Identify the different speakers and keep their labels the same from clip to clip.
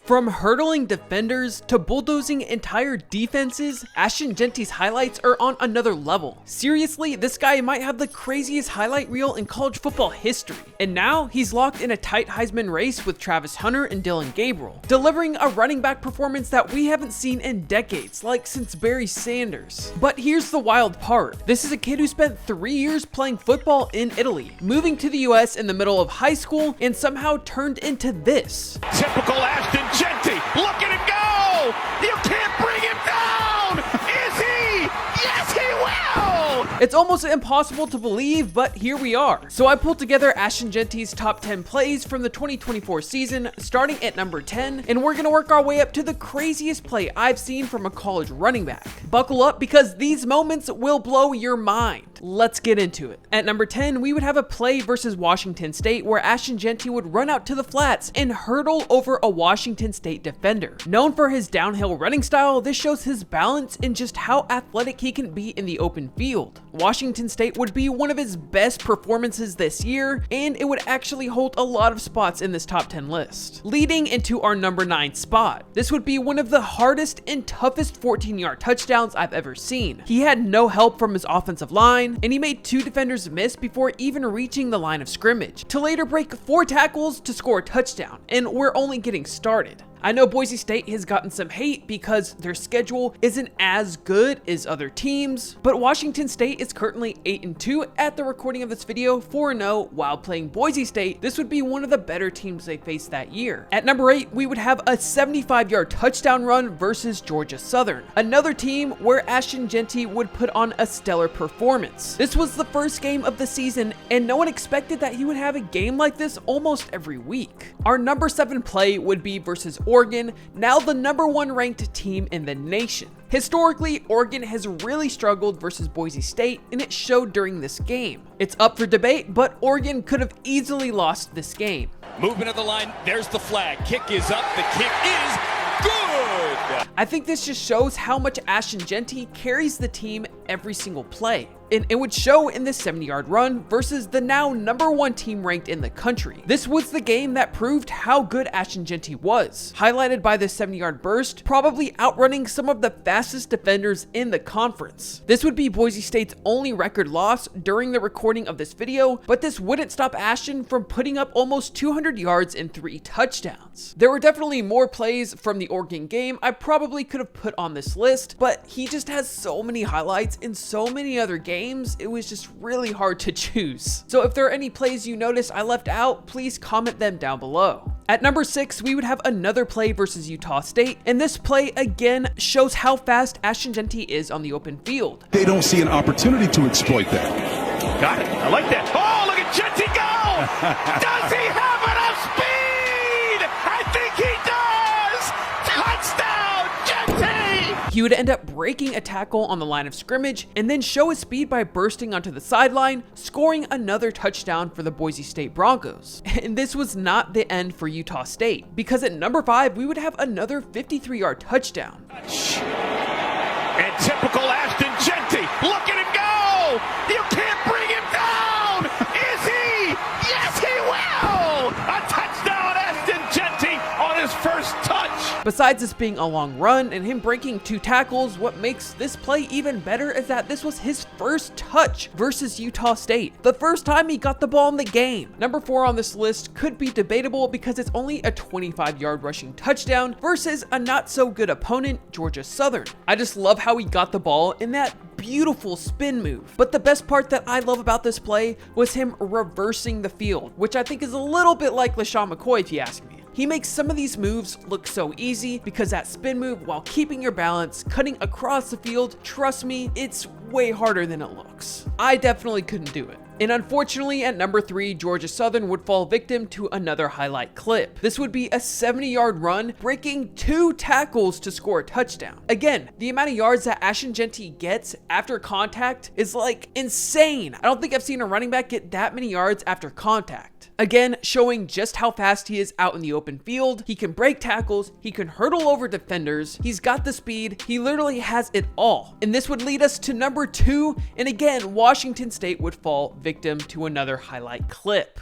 Speaker 1: From hurdling defenders to bulldozing entire defenses, Ashton Jeanty's highlights are on another level. Seriously, this guy might have the craziest highlight reel in college football history. And now he's locked in a tight Heisman race with Travis Hunter and Dylan Gabriel, delivering a running back performance that we haven't seen in decades, like since Barry Sanders. But here's the wild part. This is a kid who spent 3 years playing football in Italy, moving to the US in the middle of high school, and somehow turned into this.
Speaker 2: Typical Ashton Jeanty. Look at him go! You can't bring him down! Is he? Yes, he will!
Speaker 1: It's almost impossible to believe, but here we are. So I pulled together Ashton Jeanty's top 10 plays from the 2024 season, starting at number 10, and we're gonna work our way up to the craziest play I've seen from a college running back. Buckle up because these moments will blow your mind. Let's get into it. At number 10, we would have a play versus Washington State where Ashton Jeanty would run out to the flats and hurdle over a Washington State defender. Known for his downhill running style, this shows his balance and just how athletic he can be in the open field. Washington State would be one of his best performances this year, and it would actually hold a lot of spots in this top 10 list. Leading into our number 9 spot, this would be one of the hardest and toughest 14-yard touchdowns I've ever seen. He had no help from his offensive line, and he made 2 defenders miss before even reaching the line of scrimmage, to later break 4 tackles to score a touchdown, and we're only getting started. I know Boise State has gotten some hate because their schedule isn't as good as other teams, but Washington State is currently 8-2 at the recording of this video, 4-0 while playing Boise State. This would be one of the better teams they faced that year. At number 8, we would have a 75-yard touchdown run versus Georgia Southern, another team where Ashton Jeanty would put on a stellar performance. This was the first game of the season, and no one expected that he would have a game like this almost every week. Our number 7 play would be versus Oregon, now the number 1 ranked team in the nation. Historically, Oregon has really struggled versus Boise State, and it showed during this game. It's up for debate, but Oregon could have easily lost this game.
Speaker 2: Movement of the line, there's the flag. Kick is up, the kick is good!
Speaker 1: I think this just shows how much Ashton Jeanty carries the team every single play. And it would show in this 70-yard run versus the now number 1 team ranked in the country. This was the game that proved how good Ashton Jeanty was, highlighted by this 70-yard burst, probably outrunning some of the fastest defenders in the conference. This would be Boise State's only record loss during the recording of this video, but this wouldn't stop Ashton from putting up almost 200 yards and 3 touchdowns. There were definitely more plays from the Oregon game I probably could have put on this list, but he just has so many highlights in so many other games, it was just really hard to choose. So if there are any plays you noticed I left out, please comment them down below. At number 6, we would have another play versus Utah State, and this play again shows how fast Ashton Jeanty is on the open field.
Speaker 3: They don't see an opportunity to exploit that.
Speaker 2: Got it, I like that. Oh, look at Jeanty go! Does he have enough speed? I think he does! Touchdown, Jeanty!
Speaker 1: He would end up breaking a tackle on the line of scrimmage and then show his speed by bursting onto the sideline, scoring another touchdown for the Boise State Broncos. And this was not the end for Utah State, because at number 5, we would have another 53-yard touchdown.
Speaker 2: And typical Ashton Jeanty, look at him go! You can't bring him down! Is he? Yes, he will! A touchdown, Ashton Jeanty on his first touch!
Speaker 1: Besides this being a long run and him breaking 2 tackles, what makes this play even better is that this was his first touch versus Utah State, the first time he got the ball in the game. Number 4 on this list could be debatable because it's only a 25-yard rushing touchdown versus a not so good opponent, Georgia Southern. I just love how he got the ball in that beautiful spin move. But the best part that I love about this play was him reversing the field, which I think is a little bit like LaShawn McCoy if you ask me. He makes some of these moves look so easy because that spin move while keeping your balance, cutting across the field, trust me, it's way harder than it looks. I definitely couldn't do it. And unfortunately, at number 3, Georgia Southern would fall victim to another highlight clip. This would be a 70-yard run, breaking 2 tackles to score a touchdown. Again, the amount of yards that Ashton Jeanty gets after contact is like insane. I don't think I've seen a running back get that many yards after contact. Again, showing just how fast he is out in the open field. He can break tackles, he can hurdle over defenders, he's got the speed, he literally has it all. And this would lead us to number 2, and again, Washington State would fall victim to another highlight clip.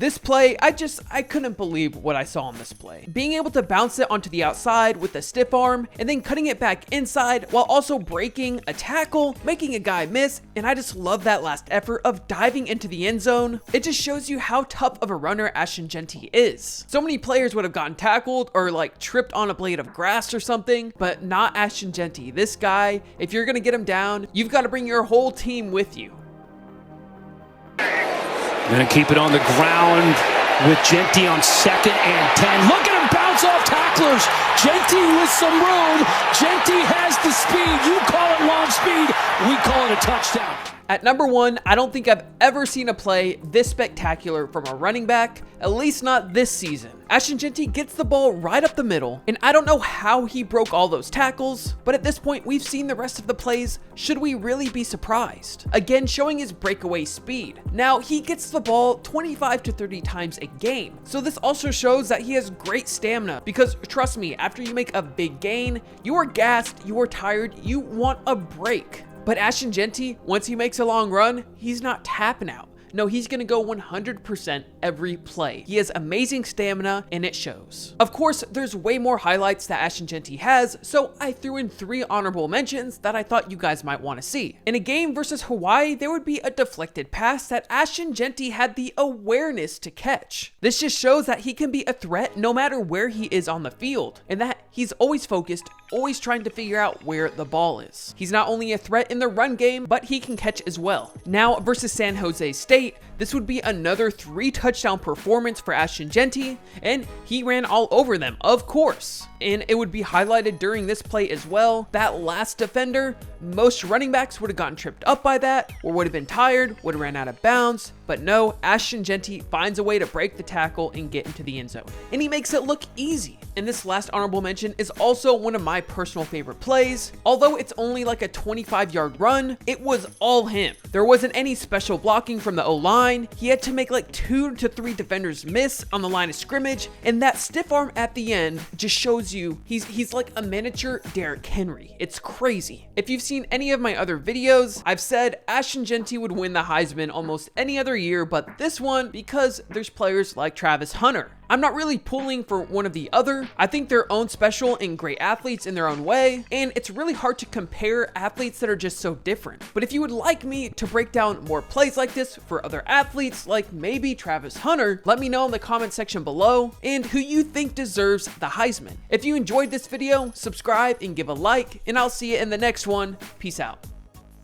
Speaker 1: This play, I couldn't believe what I saw on this play. Being able to bounce it onto the outside with a stiff arm and then cutting it back inside while also breaking a tackle, making a guy miss, and I just love that last effort of diving into the end zone. It just shows you how tough of a runner Ashton Jeanty is. So many players would have gotten tackled or like tripped on a blade of grass or something, but not Ashton Jeanty. This guy, if you're gonna get him down, you've got to bring your whole team with you.
Speaker 4: Gonna keep it on the ground with Jeanty on 2nd and 10. Look at him bounce off tacklers. Jeanty with some room. Jeanty has the speed. You call it long speed. We call it a touchdown.
Speaker 1: At number 1, I don't think I've ever seen a play this spectacular from a running back, at least not this season. Ashton Jeanty gets the ball right up the middle, and I don't know how he broke all those tackles, but at this point we've seen the rest of the plays. Should we really be surprised? Again, showing his breakaway speed. Now, he gets the ball 25 to 30 times a game, so this also shows that he has great stamina, because trust me, after you make a big gain, you are gassed, you are tired, you want a break. But Ashton Jeanty, once he makes a long run, he's not tapping out. No, he's gonna go 100% every play. He has amazing stamina, and it shows. Of course, there's way more highlights that Ashton Jeanty has, so I threw in 3 honorable mentions that I thought you guys might want to see. In a game versus Hawaii, there would be a deflected pass that Ashton Jeanty had the awareness to catch. This just shows that he can be a threat no matter where he is on the field, and that he's always focused, always trying to figure out where the ball is. He's not only a threat in the run game, but he can catch as well. Now, versus San Jose State, this would be another 3-touchdown performance for Ashton Jeanty, and he ran all over them, of course. And it would be highlighted during this play as well. That last defender, most running backs would have gotten tripped up by that, or would have been tired, would have ran out of bounds, but no, Ashton Jeanty finds a way to break the tackle and get into the end zone. And he makes it look easy. And this last honorable mention is also one of my personal favorite plays. Although it's only like a 25-yard run, it was all him. There wasn't any special blocking from the O-line. He had to make like 2 to 3 defenders miss on the line of scrimmage, and that stiff arm at the end just shows you he's like a miniature Derrick Henry. It's crazy. If you've seen any of my other videos, I've said Ashton Jeanty would win the Heisman almost any other year, but this one because there's players like Travis Hunter. I'm not really pulling for one of the other. I think they're own special and great athletes in their own way, and it's really hard to compare athletes that are just so different. But if you would like me to break down more plays like this for other athletes, like maybe Travis Hunter, let me know in the comment section below, and who you think deserves the Heisman. If you enjoyed this video, subscribe and give a like, and I'll see you in the next one. Peace out.